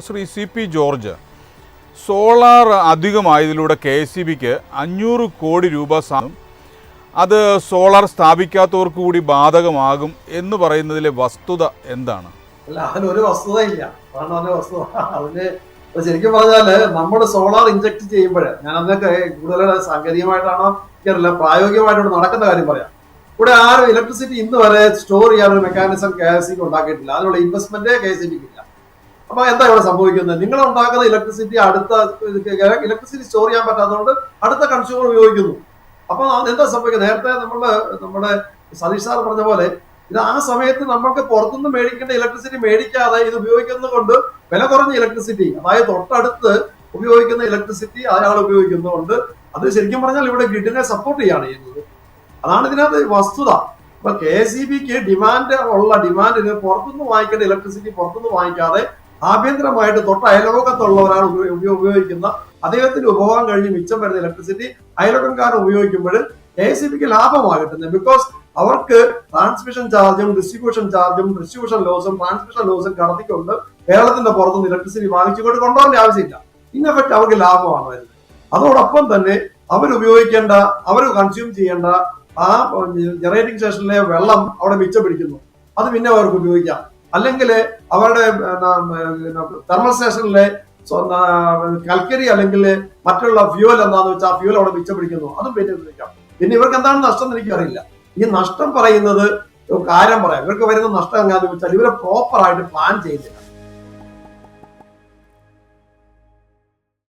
Shri C P George, solar അധികമായതിലൂടെ KSEBക്ക് 500 കോടി രൂപ അത് സോളാർ സ്ഥാപിക്കാത്തവർക്ക് കൂടി ബാധകമാകും എന്ന് പറയുന്നതിലെ വസ്തുത എന്താണ്? അല്ല, അതിനൊരു വസ്തുതയില്ല. വസ്തുത അതിന് ശരിക്കും പറഞ്ഞാല് നമ്മൾ സോളാർ ഇഞ്ചക്ട് ചെയ്യുമ്പോൾ, ഞാൻ അതൊക്കെ കൂടുതൽ സാങ്കേതികമായിട്ടാണോ എനിക്കറിയില്ല, പ്രായോഗികമായിട്ട് നടക്കുന്ന കാര്യം പറയാം. ഇവിടെ ആരും ഇലക്ട്രിസിറ്റി ഇന്ന് വരെ സ്റ്റോർ ചെയ്യാനൊരു മെക്കാനിസം KSEB ഉണ്ടാക്കിയിട്ടില്ല. അതിനുള്ള ഇൻവെസ്റ്റ്മെന്റ് KSEBക്ക് ഇല്ല. അപ്പൊ എന്താ ഇവിടെ സംഭവിക്കുന്നത്? നിങ്ങൾ ഉണ്ടാക്കുന്ന ഇലക്ട്രിസിറ്റി ഇലക്ട്രിസിറ്റി സ്റ്റോർ ചെയ്യാൻ പറ്റാത്തതുകൊണ്ട് അടുത്ത കൺസ്യൂമർ ഉപയോഗിക്കുന്നു. അപ്പൊ എന്താ സംഭവിക്കുന്നത്? നേരത്തെ നമ്മുടെ സതീഷ് സാർ പറഞ്ഞ പോലെ ഇത് ആ സമയത്ത് നമുക്ക് പുറത്തുനിന്ന് മേടിക്കേണ്ട ഇലക്ട്രിസിറ്റി മേടിക്കാതെ ഇത് ഉപയോഗിക്കുന്നത് കൊണ്ട് വില കുറഞ്ഞ ഇലക്ട്രിസിറ്റി, അതായത് തൊട്ടടുത്ത് ഉപയോഗിക്കുന്ന ഇലക്ട്രിസിറ്റി അയാൾ ഉപയോഗിക്കുന്നതുകൊണ്ട് അത് ശരിക്കും പറഞ്ഞാൽ ഇവിടെ ഗ്രിഡിനെ സപ്പോർട്ട് ചെയ്യാണ് ചെയ്യുന്നത്. അതാണ് ഇതിനകത്ത് വസ്തുത. ഇപ്പൊ KSEBക്ക് ഡിമാൻഡിന് പുറത്തുനിന്ന് വാങ്ങിക്കേണ്ട ഇലക്ട്രിസിറ്റി പുറത്തുനിന്ന് വാങ്ങിക്കാതെ ആഭ്യന്തരമായിട്ട് തൊട്ട് അയൽവക്കത്തുള്ള ഒരാൾ ഉപയോഗിക്കുന്ന അദ്ദേഹത്തിന്റെ ഉപഭോഗം കഴിഞ്ഞ് മിച്ചം വരുന്ന ഇലക്ട്രിസിറ്റി അയൽവക്കക്കാരൻ ഉപയോഗിക്കുമ്പോൾ KSEBക്ക് ലാഭമാണ് കിട്ടുന്നത്. ബിക്കോസ് അവർക്ക് ട്രാൻസ്മിഷൻ ചാർജും ഡിസ്ട്രിബ്യൂഷൻ ലോസും ട്രാൻസ്മിഷൻ ലോസും കടത്തിക്കൊണ്ട് കേരളത്തിന്റെ പുറത്തുനിന്ന് ഇലക്ട്രിസിറ്റി വാങ്ങിച്ചുകൊണ്ട് കൊണ്ടുപോകേണ്ട ആവശ്യമില്ല. ഇൻ എഫക്ട് അവർക്ക് ലാഭമാണ് വരുന്നത്. അതോടൊപ്പം തന്നെ അവർ കൺസ്യൂം ചെയ്യേണ്ട ആ ജനറേറ്റിംഗ് സ്റ്റേഷനിലെ വെള്ളം അവിടെ മിച്ചം പിടിക്കുന്നു. അത് പിന്നെ അവർക്ക് ഉപയോഗിക്കാം. അല്ലെങ്കിൽ അവരുടെ തെർമൽ സ്റ്റേഷനിലെ കൽക്കരി അല്ലെങ്കിൽ മറ്റുള്ള ഫ്യൂവൽ എന്താണെന്ന് വെച്ചാൽ ആ ഫ്യൂവൽ അവിടെ മിച്ചം പിടിക്കുന്നു. അതും പിന്നെ ഉപയോഗിക്കാം. പിന്നെ ഇവർക്ക് എന്താണ് നഷ്ടം എന്ന് എനിക്കറിയില്ല. ഈ നഷ്ടം പറയുന്നത് കാര്യം പറയാം. ഇവർക്ക് വരുന്ന നഷ്ടം എങ്ങനെയാണെന്ന് വെച്ചാൽ ഇവരെ പ്രോപ്പർ ആയിട്ട് പ്ലാൻ ചെയ്യുന്നില്ല.